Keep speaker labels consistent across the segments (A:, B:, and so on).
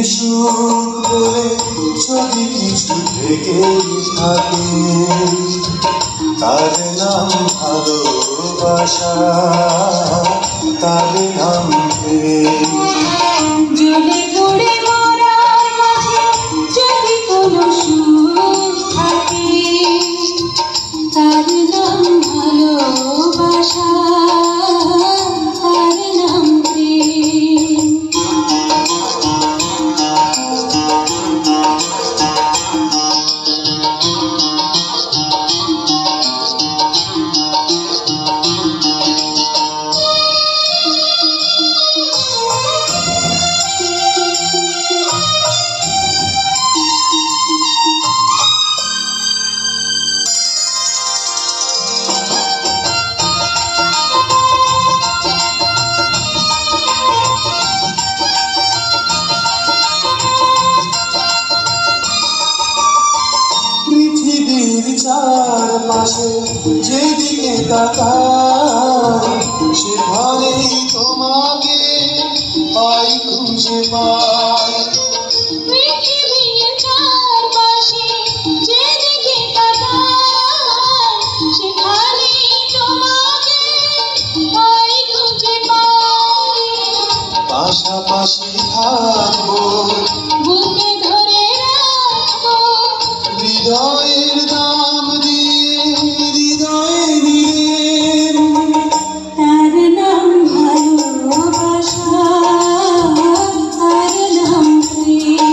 A: সুখ বলে যদি কিছু থেকে থাকে, তার নাম ভালোবাসা, তার নাম প্রেম।
B: জ্বলে পড়ে মরার মাঝে যদি কোনো সুখ থাকে, তার নাম ভালোবাসা, তার নাম প্রেম।
A: পৃথিবীর চারপাশে যেদিকে তাকাই, সেখানেই তোমাকে পাই, খুঁজে পাই।
B: পৃথিবীর চারপাশে যেদিকে তাকাই, সেখানেই তোমাকে পাই, খুঁজে পাই।
A: পাশাপাশি থাকবো,
B: বুকে ধরে রাখবো,
A: হৃদয়ের দাম দিয়ে হৃদয়ে নিয়ে।
B: তার নাম ভালোবাসা, তার নাম প্রেম।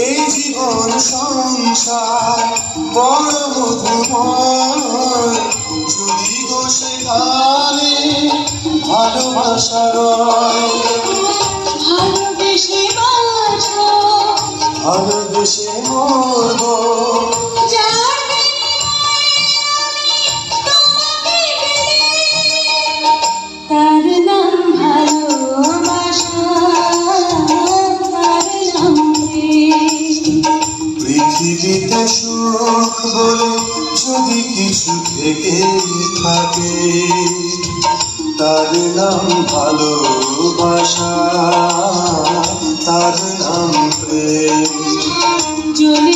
A: এই জীবন সংসার বড় মধুময়, যদি গো সেখানে ভালোবাসা রয়।
B: ভালোবেসে বাঁচো,
A: ভালোবেসে মরবো,
B: যার বিনিময়ে তোমাকে পেলে, তার নাম ভালোবাসা, তার নাম প্রেম।
A: পৃথিবীতে সুখ বলে যদি কিছু থেকে থাকে, তার নাম ভালোবাসা, তার নাম প্রেম।
B: জ্বলে